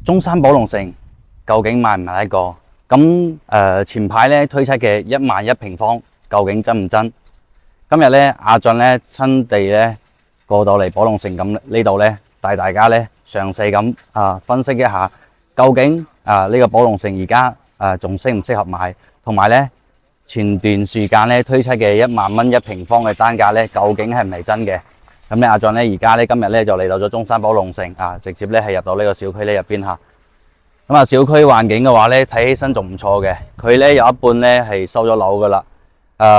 中山寶龍城究竟買唔買得過？咁前排咧推出嘅11000平方究竟真唔真？今日咧阿俊咧親地咧過到嚟寶龍城咁呢度咧，帶大家咧詳細咁分析一下，究竟呢個寶龍城而家仲適唔適合買？同埋咧前段時間咧推出嘅10000蚊1平方嘅單價咧，究竟係唔係真嘅？咁咧阿俊咧而家咧今日咧就嚟到咗中山寶龍城直接咧係入到呢個小區呢入邊嚇。咁小區環境嘅話咧睇起身仲唔錯嘅，佢咧有一半咧係收咗樓噶啦。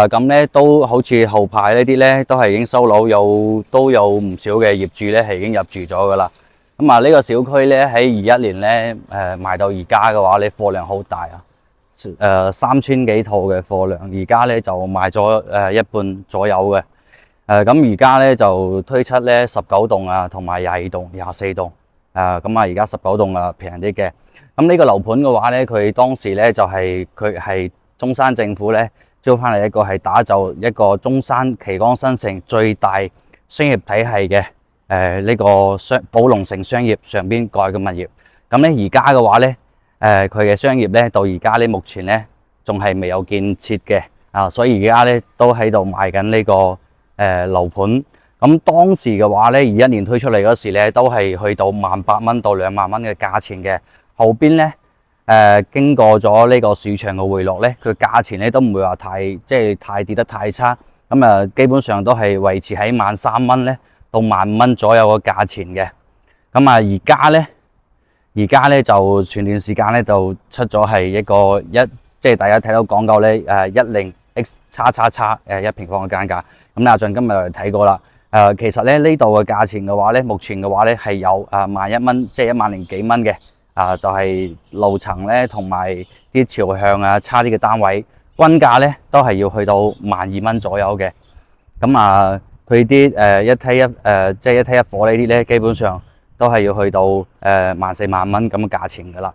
咁咧都好似後排呢啲咧都係已經收樓，都有唔少嘅業主咧係已經入住咗噶啦。咁呢個小區咧喺21年咧賣到而家嘅話咧貨量好大啊，3000幾套嘅貨量，而家咧就賣咗一半左右嘅。咁而家咧就推出咧19棟同埋22棟、24棟。咁而家19棟平啲嘅。咁呢個樓盤嘅話咧，佢當時咧就係佢係中山政府咧招翻嚟一個係打造一個中山旗江新城最大商業體系嘅呢個寶龍城商業上邊蓋嘅物業。咁咧而家嘅話咧，佢嘅商業咧到而家咧目前咧仲係未有建設嘅所以而家咧都喺度賣緊呢個樓盤。咁當時嘅話咧，21年推出嚟嗰時咧都係去到18000蚊到20000蚊嘅價錢嘅。後邊咧經過咗呢個市場嘅回落咧，佢價錢咧都唔會話太跌得太差。咁基本上都係維持喺13000蚊咧到15000蚊左右嘅價錢嘅。咁而家咧就前段時間咧就出咗係一個即係大家睇到廣告咧10X XXX 1平方嘅間價。咁阿俊今日嚟睇過啦。其實咧呢度嘅價錢嘅話咧，目前嘅話咧係有11000蚊，即係10000幾蚊嘅。就係樓層咧同埋啲朝向差啲嘅單位，均價咧都係要去到12000蚊左右嘅。咁佢啲一梯即係一梯一伙呢啲咧，基本上都係要去到14000、15000蚊咁嘅價錢噶啦。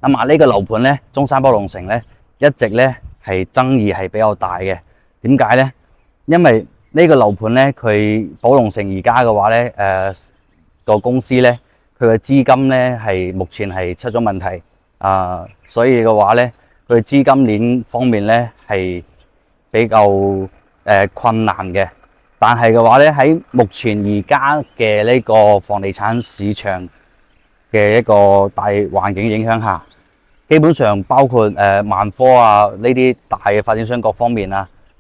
呢個樓盤咧，中山寶龍城咧，一直咧係爭議係比較大嘅。點解咧？因為呢個樓盤咧，佢寶龍城而家嘅話咧，個公司咧，佢嘅資金咧係目前係出咗問題所以嘅話咧，佢資金鏈方面咧係比較困難嘅。但係嘅話咧，喺目前而家嘅呢個房地產市場嘅一個大環境影響下，基本上包括萬科呢啲大嘅發展商各方面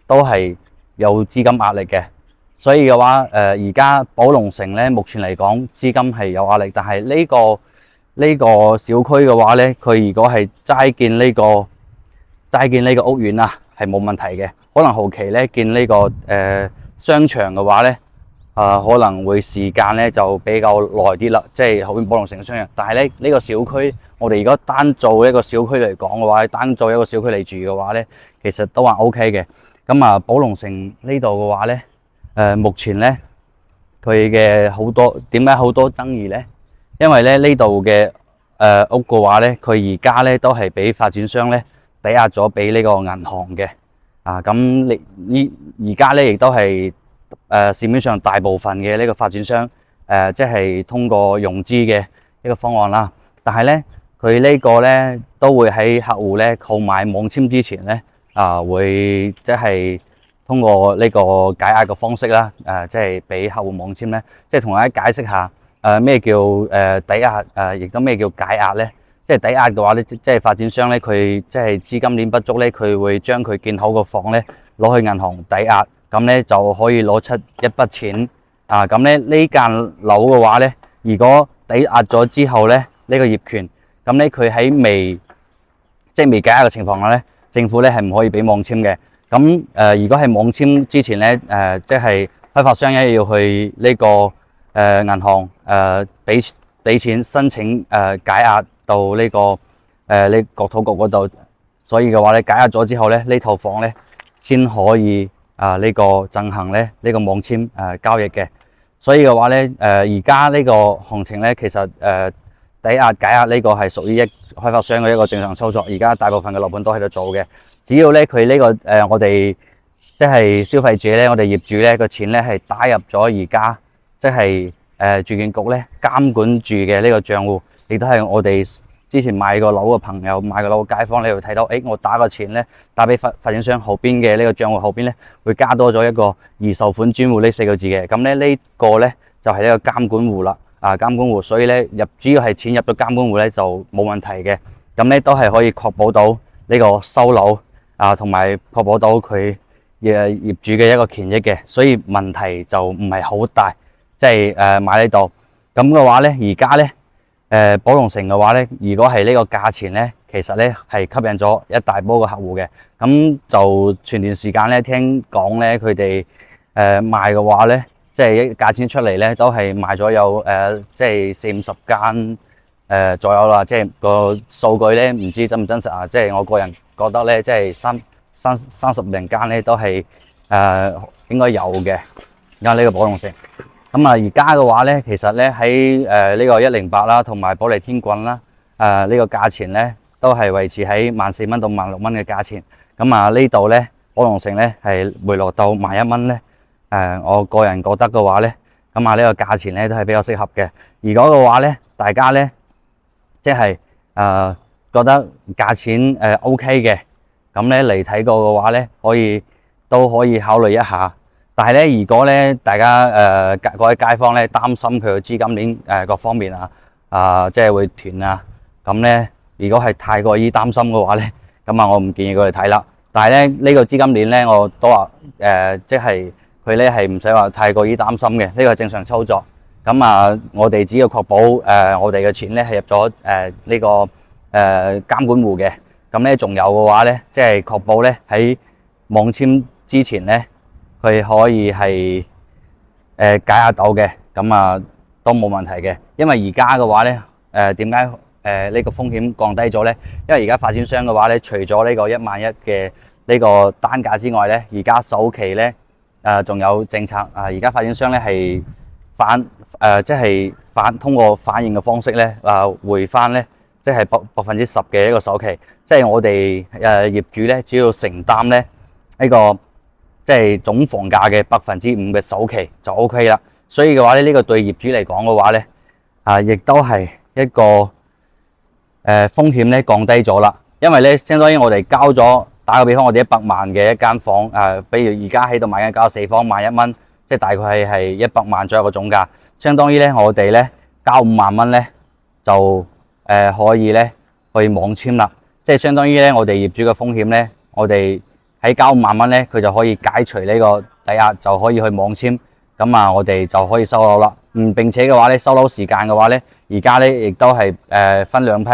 都係有資金壓力嘅。所以嘅話，而家寶龍城咧，目前嚟講資金係有壓力，但係呢個小區嘅話咧，佢如果係齋建呢個屋苑係冇問題嘅。可能後期咧建呢個商場嘅話咧，可能會時間咧就比較耐啲啦，即係後邊寶龍城嘅商場。但係咧呢個小區，我哋如果單做一個小區嚟講嘅話，單做一個小區嚟住嘅話咧，其實都還 OK 嘅。咁寶龍城呢度嘅話咧。目前咧，佢嘅點解好多爭議咧？因為咧呢度嘅屋嘅話咧，佢而家咧都係俾發展商咧抵押咗俾呢個銀行嘅。咁而家咧亦都係市面上大部分嘅呢個發展商即係通過融資嘅一個方案啦。但係咧，佢呢個咧都會喺客戶咧購買網簽之前咧會即係。通過呢個解壓嘅方式啦，即係俾客戶網簽咧，即係同大家解釋下，咩叫抵押，亦都咩叫解壓咧？即係抵押嘅話咧，即係發展商咧，佢即係資金鏈不足咧，佢會將佢建好個房咧攞去銀行抵押，咁咧就可以攞出一筆錢。咁咧呢間樓嘅話咧，如果抵押咗之後咧，呢個業權，咁咧佢喺未解壓嘅情況下咧，政府咧係唔可以俾網簽嘅。咁如果係網簽之前咧，即係開發商咧要去呢個銀行俾錢申請解壓到呢個國土局嗰度，所以嘅話咧解壓咗之後咧，呢套房咧先可以呢個進行咧呢個網簽交易嘅。所以嘅話咧而家呢個行情咧，其實抵押解壓呢個係屬於開發商嘅一個正常操作。而家大部分嘅樓盤都喺度做嘅。只要咧佢呢個我哋即係消費者咧，我哋業主咧個錢咧係打入咗而家即係住建局咧監管住嘅呢個賬戶，亦都係我哋之前買過樓嘅朋友、買過樓嘅街坊，你會睇到，我打個錢咧，打俾發展商後邊嘅呢個賬戶後邊咧，會加多咗一個已售款專戶呢4個字嘅。咁咧呢個咧就係呢個監管戶啦，監管戶，所以咧主要係錢入咗監管戶咧就冇問題嘅。咁咧都係可以確保到呢個收樓同埋確保到佢業主嘅一個權益嘅，所以問題就唔係好大。即係買呢度咁嘅話咧，而家咧寶龍城嘅話咧，如果係呢個價錢咧，其實咧係吸引咗一大波嘅客戶嘅。咁就前段時間咧聽講咧，佢哋賣嘅話咧，即係價錢出嚟咧都係賣咗有即係40-50間左右啦。即係個數據咧唔知真唔真實啊？即係我個人覺得咧，即係30零間咧都係應該有嘅。而家呢個寶龍城。咁而家嘅話咧，其實咧喺呢個108啦，同埋保利天郡啦，呢個價錢咧都係維持喺14,000到16,000嘅價錢。咁呢度咧，寶龍城咧係回落到11,000咧。我個人覺得嘅話咧，咁呢個價錢咧都係比較適合嘅。如果嘅話咧，大家咧即係覺得價錢OK 嘅，咁咧嚟睇過嘅話咧，都可以考慮一下。但係咧，如果咧大家各位街坊咧擔心佢嘅資金鏈各方面即係會斷啊，咁咧如果係太過於擔心嘅話咧，咁我唔建議佢哋睇啦。但係咧呢個資金鏈咧，我都話即係佢咧係唔使話太過於擔心嘅，呢個係正常操作。咁我哋只要確保我哋嘅錢咧係入咗呢個監管戶嘅，咁咧仲有嘅話咧，即係確保咧喺網簽之前咧，佢可以係解壓到嘅，咁都冇問題嘅。因為而家嘅話咧，點解呢個風險降低咗咧？因為而家發展商嘅話咧，除咗呢個11000嘅呢個單價之外咧，而家首期咧仲有政策而家發展商咧係即係通過反應嘅方式咧回翻咧，即係10%嘅一個首期，即係我哋業主咧只要承擔咧呢個即係總房價嘅5%嘅首期就 OK 啦。所以嘅話咧，呢個對業主嚟講嘅話咧亦都係一個風險咧降低咗啦。因為咧相當於我哋交咗，打個比方，我哋100萬嘅一間房比如而家喺度買緊交4房11,000，即係大概係100萬左右嘅總價，相當於咧我哋咧交5萬蚊咧就可以咧去網簽啦。即係相當於咧我哋業主嘅風險咧，我哋喺交5萬蚊咧，佢就可以解除呢個抵押，就可以去網簽，咁我哋就可以收樓啦。並且嘅話咧，收樓時間嘅話咧，而家咧亦都係分兩批，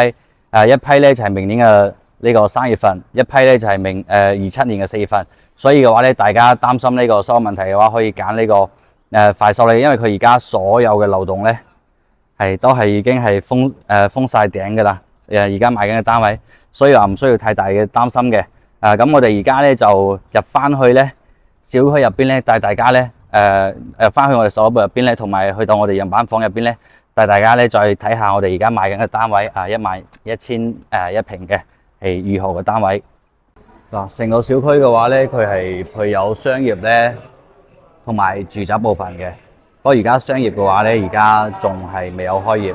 一批咧就係明年嘅呢個3月份，一批咧就係27年嘅4月份。所以嘅話咧，大家擔心呢個收樓問題嘅話，可以揀呢個快手利，因為佢而家所有嘅流動咧都係已經係封晒頂㗎啦。而家賣緊嘅單位，所以話唔需要太大嘅擔心嘅。咁我哋而家咧就入翻去咧小區入邊咧，帶大家咧翻去我哋售樓部入邊咧，同埋去到我哋樣板房入邊咧，帶大家咧再睇下我哋而家賣緊嘅單位11100一平嘅係如何嘅單位。嗱，成個小區嘅話咧，佢係配有商業咧同埋住宅部分嘅。不過而家商業嘅話咧，而家仲係未有開業。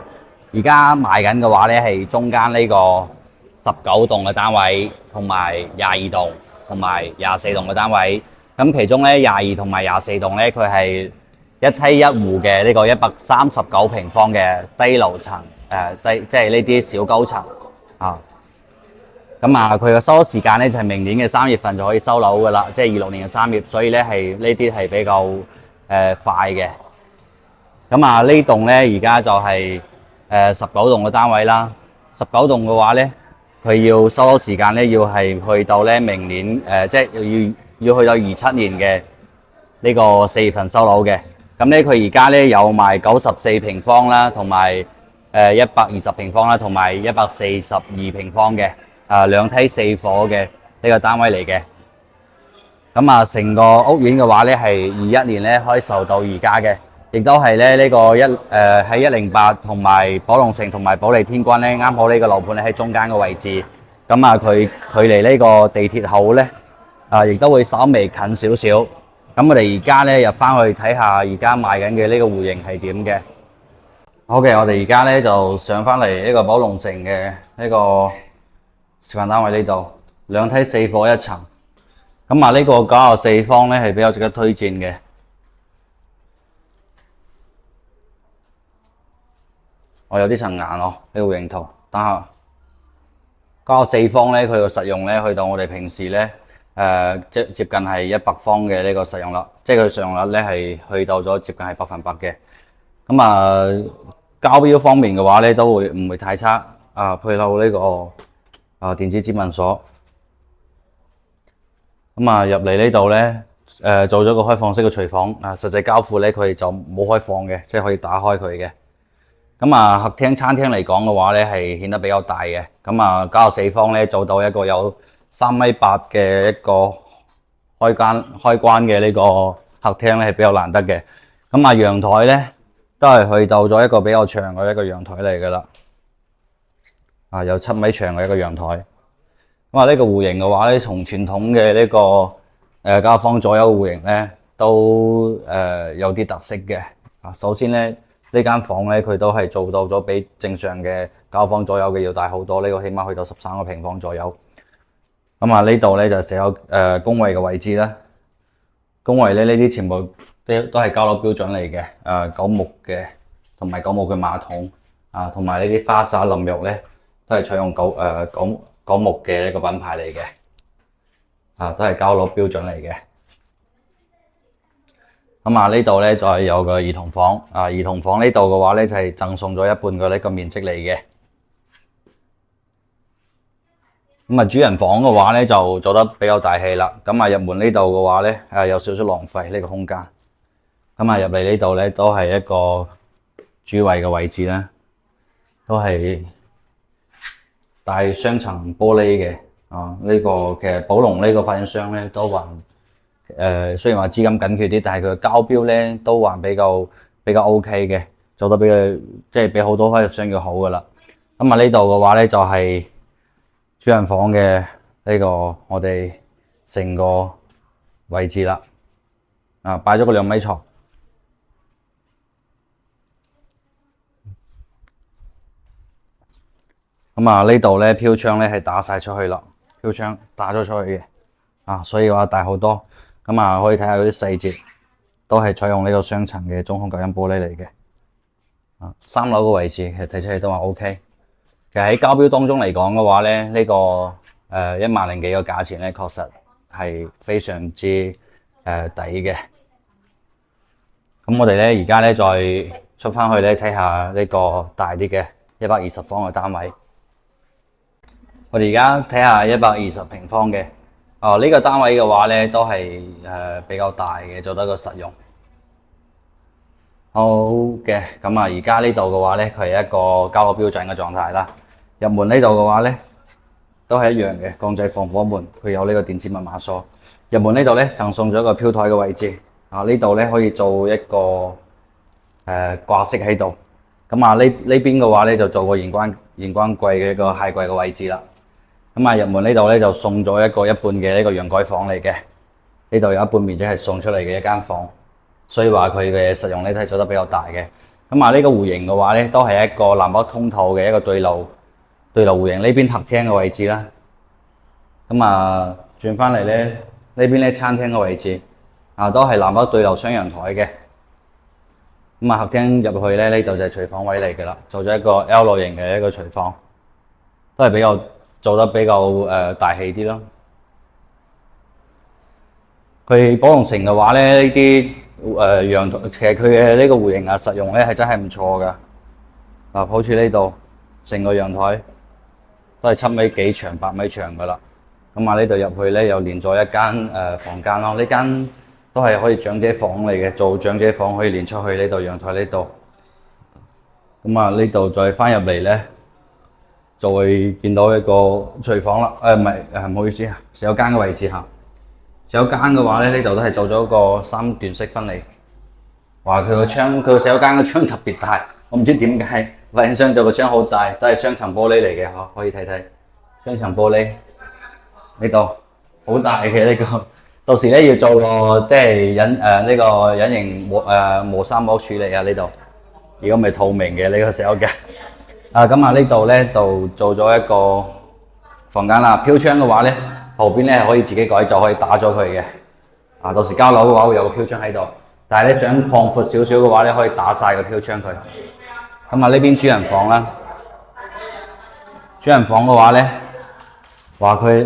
而家賣緊嘅話咧，係中間呢個19棟嘅單位，同埋22棟同埋24棟嘅單位。咁其中咧22同埋24棟咧，佢係一梯一戶嘅呢個139平方嘅低樓層，即係呢啲小高層啊。咁佢嘅收樓時間咧就係明年嘅3月份就可以收樓噶啦，即係26年嘅3月，所以咧係呢啲係比較快嘅。咁呢棟咧而家就係19棟嘅單位啦。19棟嘅話咧，佢要收樓時間咧要係去到咧明年即係要去到27年嘅呢個4月份收樓嘅。咁咧佢而家咧有賣94平方啦，同埋120平方啦，同埋142平方嘅兩梯4伙嘅呢個單位嚟嘅。咁成個屋苑嘅話咧係21年咧可以售到而家嘅，亦都係咧呢個喺108同埋寶龍城同埋保利天郡咧啱好呢個樓盤咧喺中間嘅位置。咁佢距離呢個地鐵口咧亦都會稍微近少少。咁我哋而家咧入翻去睇下而家賣緊嘅呢個戶型係點嘅。好嘅，我哋而家咧就上翻嚟呢個寶龍城嘅呢個示範單位呢度，兩梯四伙一層。咁啊，呢個94方咧係比較值得推薦嘅。我有啲層眼哦，呢個型圖，等下94方咧，佢個實用咧去到我哋平時咧接近係100方嘅呢個實用率，即係佢實用率咧係去到咗接近係100%嘅。咁啊，交標方面嘅話咧都唔會太差啊，配套呢個電子指紋鎖。咁啊，入嚟呢度咧做咗個開放式嘅廚房啊，實際交付咧佢就冇開放嘅，即係可以打開佢嘅。咁啊，客廳餐廳嚟講嘅話咧係顯得比較大嘅。咁啊，94方咧做到一個有3.8米嘅一個開關嘅呢個客廳咧係比較難得嘅。咁啊，陽台咧都係去到咗一個比較長嘅一個陽台嚟噶啦，啊有7米長嘅一個陽台。咁啊，呢個戶型嘅話咧，從傳統嘅呢個家方左右戶型咧都有啲特色嘅。啊，首先咧呢間房咧佢都係做到咗比正常嘅家方左右嘅要大好多，呢個起碼去到13個平方左右。咁啊，呢度咧就寫有公衛嘅位置啦。公衛咧呢啲全部都係交樓標準嚟嘅，枸木嘅同埋枸木嘅馬桶啊，同埋呢啲花灑淋浴咧都係採用枸木嘅一個品牌嚟嘅，啊都係交樓標準嚟嘅。咁啊，呢度咧就係有個兒童房，啊兒童房呢度嘅話咧就係贈送咗一半嘅呢個面積嚟嘅。咁啊，主人房嘅話咧就做得比較大氣啦。咁啊，入門呢度嘅話咧有少少浪費呢個空間。咁啊，入嚟呢度咧都係一個主衛嘅位置啦，都係帶雙層玻璃嘅。啊，呢個其實寶龍呢個發展商咧都還雖然話資金緊缺啲，但係佢嘅交標咧都還比較 OK 嘅，做得比佢即係比好多開發商要好噶啦。咁啊，呢度嘅話咧就係主人房嘅呢個我哋成個位置啦。啊，擺咗個2米床。咁啊，呢度咧飄窗咧係打晒出去啦，飄窗打咗出去嘅，啊，所以話大好多。咁啊，可以睇下嗰啲細節，都係採用呢個雙層嘅中控隔音玻璃嚟嘅。啊，3樓嘅位置其實睇出嚟都話 OK。其實喺交標當中嚟講嘅話咧，呢個1萬零幾嘅價錢咧，確實係非常之抵嘅。咁我哋咧而家咧再出翻去咧睇下呢個大啲嘅120方嘅單位。我哋而家睇下120平方嘅。呢個單位嘅話咧都係比較大嘅，做得個實用。好嘅，咁啊而家呢度嘅話咧，佢係一個交樓標準嘅狀態啦。入門呢度嘅話咧，都係一樣嘅鋼製防火門，佢有呢個電子密碼鎖。入門呢度咧贈送咗一個飄台嘅位置。啊，呢度咧可以做一個掛飾喺度。咁啊呢邊嘅話咧就做個玄關櫃嘅一個鞋櫃嘅位置啦。咁啊入門呢度咧就送咗一半嘅呢個陽台房嚟嘅，呢度有一半面積係送出嚟嘅一間房，所以話佢嘅實用咧都係做得比較大嘅。咁啊呢個戶型嘅話咧都係一個南北通透嘅一個對流戶型，呢邊客廳嘅位置啦。咁啊轉翻嚟咧呢邊咧餐廳嘅位置啊都係南北對流雙陽台嘅。咁啊客廳入去咧呢度就係廚房位嚟嘅啦，做咗一個 L 型嘅一個廚房，都係做得比較大氣啲咯。佢寶龍城嘅話咧，呢啲陽台其實佢嘅呢個戶型啊實用咧係真係唔錯噶。嗱，好似呢度成個陽台都係7米幾長、8米長噶啦。咁啊呢度入去咧又連咗一間房間咯，呢間都係可以長者房嚟嘅，做長者房可以連出去呢度陽台呢度。咁啊呢度再翻入嚟咧，就會見到一個廚房啦。唔好意思啊，洗手間嘅位置嚇。洗手間嘅話咧，呢度都係做咗個3段式分離。話佢個洗手間嘅窗特別大，我唔知點解發現商做個窗好大，都係雙層玻璃嚟嘅嗬，可以睇睇雙層玻璃呢度好大嘅呢個。到時咧要做個即係隱形磨砂膜處理啊呢度。如果唔係透明嘅呢個洗手間。咁呢度咧就做咗一個房間啦。飄窗嘅話咧，後邊咧係可以自己改，就可以打咗佢嘅。到時交樓嘅話會有個飄窗喺度，但係咧想擴闊少少嘅話咧，可以打晒個飄窗佢。呢邊主人房啦，主人房嘅話咧，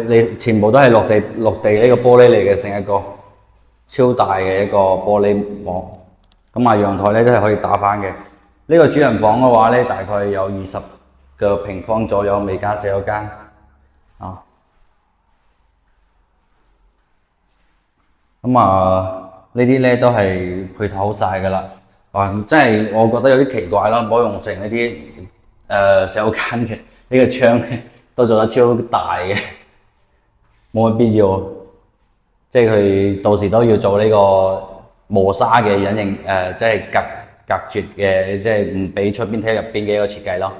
你全部都係落地呢個玻璃嚟嘅，成一個超大嘅一個玻璃幕。陽台咧都係可以打翻嘅。呢個主人房嘅話咧，大概有20個平方左右，未加洗手間。呢啲咧都係配套好晒噶啦。真係我覺得有啲奇怪啦，寶龍城呢啲洗手間嘅呢個窗咧都做得超大嘅，冇乜必要。即係佢到時都要做呢個磨砂嘅隱形即係隔絕嘅，即係唔俾出邊睇入邊嘅一個設計咯。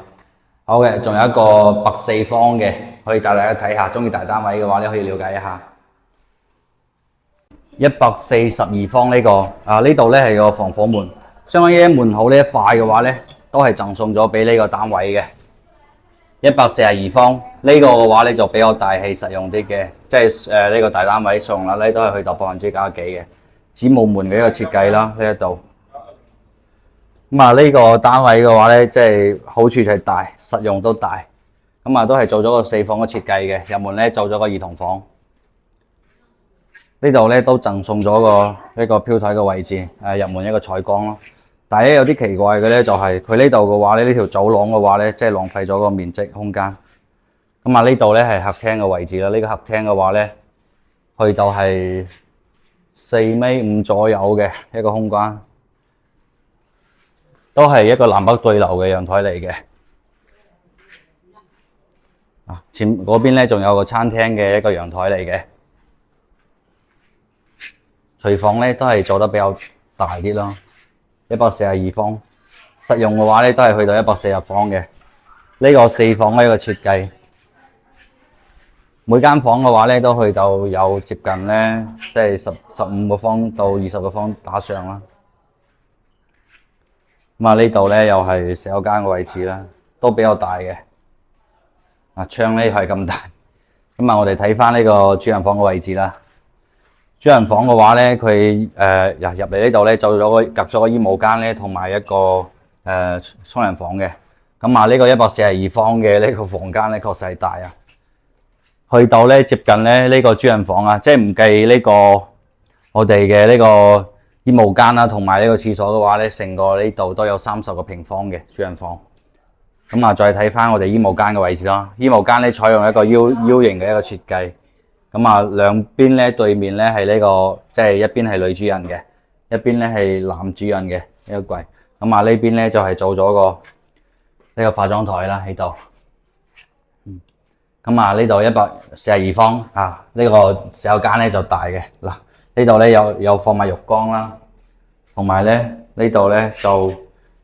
好嘅，仲有一個北四方嘅，可以帶大家睇下。中意大單位嘅話咧，可以了解一下。142方呢個呢度咧係個防火門，相當於門口呢一塊嘅話咧，都係贈送咗俾呢個單位嘅。142方呢個嘅話咧就比較大氣實用啲嘅，即係呢個大單位使用率咧都係去到90%幾嘅。子母門嘅一個設計啦，呢一度。呢個單位嘅話咧，即係好處就係大，實用都大。都係做咗個4房嘅設計嘅，入門咧做咗個兒童房。呢度咧都贈送咗呢個飄台嘅位置，入門一個採光咯。但係有啲奇怪嘅咧，就係佢呢度嘅話咧，呢條走廊嘅話咧，即係浪費咗個面積空間。呢度咧係客廳嘅位置啦。呢個客廳嘅話咧，去到係4.5米左右嘅一個空間，都係一個南北對流嘅陽台嚟嘅。前嗰邊咧仲有個餐廳嘅一個陽台嚟嘅。廚房咧都係做得比較大啲咯，142方。實用嘅話咧都係去到140方嘅。呢個4房嘅一個設計，每間房嘅話咧都去到有接近咧，即係15個方到20個方打上啦。呢度咧又係洗手間嘅位置啦，都比較大嘅。窗咧係咁大。我哋睇翻呢個主人房嘅位置啦。主人房嘅話咧，佢入嚟呢度咧，就隔咗個衣帽間咧，同埋一個沖涼房嘅。呢個142方嘅呢個房間咧，確實係大啊。去到咧接近咧呢個主人房啊，即係唔計呢個我哋嘅呢個衣帽間啦，同埋呢個廁所嘅話咧，成個呢度都有30個平方嘅主人房。再睇翻我哋衣帽間嘅位置啦。衣帽間咧採用一個 U 型嘅一個設計。兩邊咧對面咧係呢個，即係一邊係女主人嘅，一邊咧係男主人嘅一個櫃。呢邊咧就係做咗個呢個化妝台啦喺度。呢度142方呢個洗手間咧就大嘅。呢度咧有放埋浴缸啦，同埋咧呢度咧就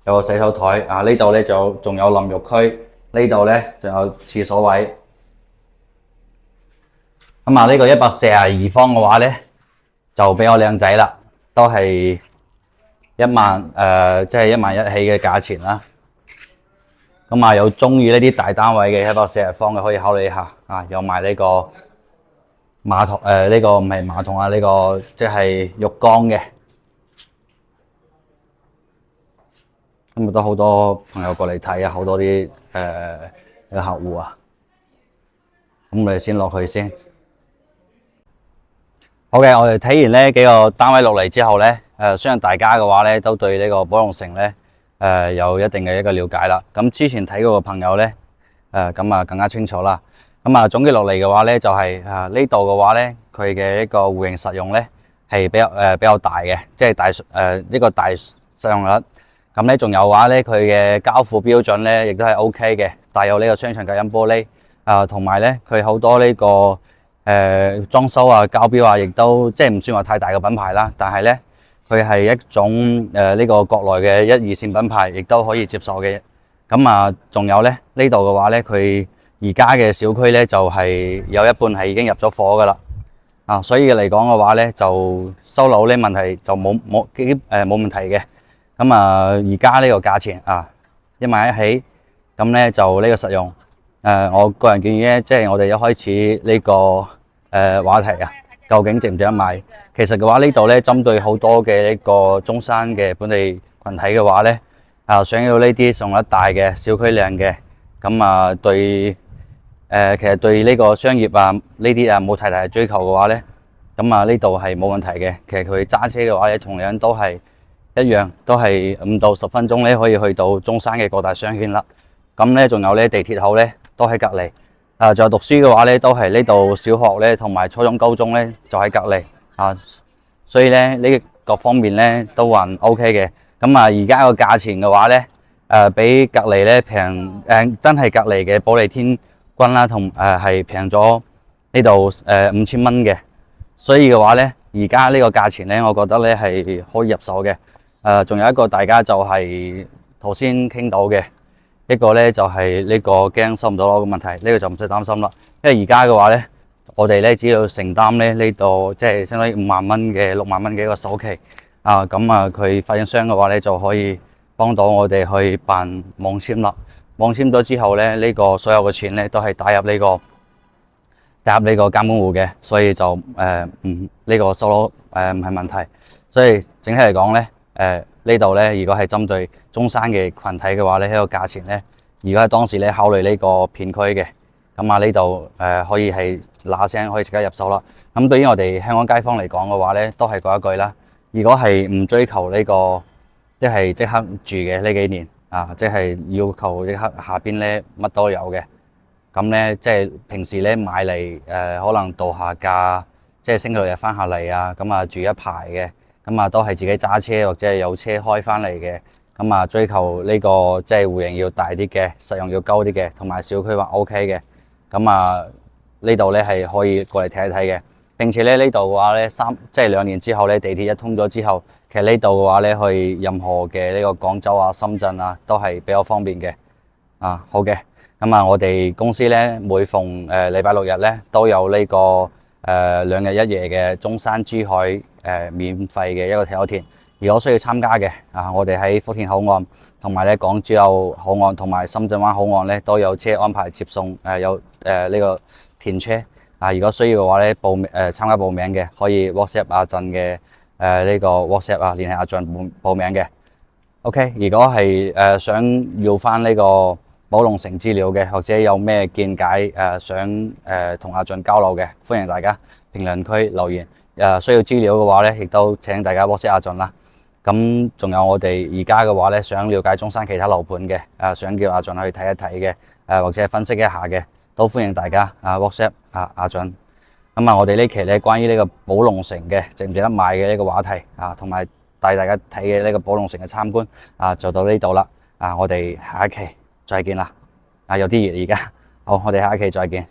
有個洗手台。呢度咧仲有淋浴區，呢度咧仲有廁所位。呢個142方嘅話咧就比較靚仔啦，都係1萬即係1萬1起嘅價錢啦。有中意呢啲大單位嘅140方嘅可以考慮一下。有埋呢個馬桶呢個唔係馬桶呢個即係浴缸嘅。都好多朋友過嚟睇好多啲嘅客戶啊。我哋先落去先。好嘅，我哋睇完呢幾個單位落嚟之後呢，相信大家嘅話呢都對呢個寶龍城呢有一定嘅一個了解啦。之前睇過嘅朋友呢，更加清楚啦。總結落嚟嘅話呢，就係呢度嘅話呢，佢嘅一個戶型實用呢係比較大嘅，即係一個大實用率。呢仲有話呢，佢嘅交付標準呢亦都係 OK 嘅，帶有呢個雙層隔音玻璃同埋呢佢好多呢個裝修交標亦都即係唔算話太大嘅品牌啦，但係呢佢係一種呢個國內嘅1、2線品牌，亦都可以接受嘅。仲有呢度嘅話呢，佢而家嘅小區呢就係有一半係已經入咗伙噶啦。所以嚟講嘅話呢，就收樓呢問題就冇問題嘅。咁啊，而家呢個價錢啊，1萬1起，咁咧就呢個實用。我個人建議咧，即係我哋一開始呢個話題啊，究竟值唔值得買？其實嘅話呢度咧，針對好多嘅呢個中山嘅本地群體嘅話咧，想要呢啲送得大嘅小區靚嘅，咁啊對其實對呢個商業啊呢啲冇太大嘅追求嘅話咧，咁啊呢度係冇問題嘅。其實佢揸車嘅話咧，同樣都係一樣，都係5到10分鐘咧可以去到中山嘅各大商圈啦。咁咧仲有咧地鐵口咧都喺隔離。仲有讀書嘅話咧，都係呢度小學咧同埋初中、高中咧就喺隔離所以咧呢各方面咧都還 OK 嘅。咁而家個價錢嘅話咧，比隔離咧平真係隔離嘅保利天君啦，同係平咗呢度5000蚊嘅。所以嘅話咧，而家呢個價錢咧，我覺得咧係可以入手嘅。仲有一個大家就係頭先傾到嘅一個咧，就係呢個驚收唔到樓嘅問題，呢個就唔使擔心啦。因為而家嘅話咧，我哋咧只要承擔咧呢度即係相當於5萬蚊嘅6萬蚊嘅一個首期佢發展商嘅話咧就可以幫到我哋去辦網簽啦。網簽咗之後咧，呢個所有嘅錢咧都係打入呢個監管戶嘅，所以就呢個收樓唔係問題。所以整體嚟講咧，呢度咧如果係針對中山嘅群體嘅話咧，呢個價錢咧，如果係當時咧考慮呢個片區嘅，咁呢度可以係嗱聲可以即刻入手啦。咁對於我哋香港街坊嚟講嘅話咧，都係嗰一句啦。如果係唔追求呢個即係即刻住嘅呢幾年即係要求即刻下邊咧乜都有嘅，咁咧即係平時咧買嚟可能度下假，即係星期六日翻下嚟咁住一排嘅，咁都係自己揸車或者係有車開翻嚟嘅，咁追求呢個即係戶型要大啲嘅，實用要高啲嘅，同埋小區還 OK 嘅，咁呢度咧係可以過嚟睇一睇嘅。並且咧呢度嘅話咧即係2年之後咧地鐵一通咗之後，其實呢度嘅話咧去任何嘅呢個廣州深圳都係比較方便嘅。好嘅，咁我哋公司咧每逢禮拜6日咧都有呢個2日1夜嘅中山珠海免費嘅一個睇樓田。如果需要參加嘅我哋喺福田口岸同埋咧港珠澳口岸同埋深圳灣口岸咧都有車安排接送，有呢個田車。如果需要嘅話咧參加報名嘅可以 WhatsApp 阿俊嘅呢個 WhatsApp聯繫阿俊報名嘅。OK， 如果係想要翻呢個寶龍城資料嘅，或者有咩見解想同阿俊交流嘅，歡迎大家評論區留言。需要資料嘅話咧，亦都請大家 WhatsApp 阿俊啦。咁仲有我哋而家嘅話咧，想了解中山其他樓盤嘅想叫阿俊去睇一睇嘅或者分析一下嘅，都歡迎大家WhatsApp 阿俊。咁我哋呢期咧關於呢個寶龍城嘅值唔值得買嘅呢個話題同埋帶大家睇嘅呢個寶龍城嘅參觀就到呢度啦。我哋下一期再見啦。有啲熱而家，好，我哋下一期再見。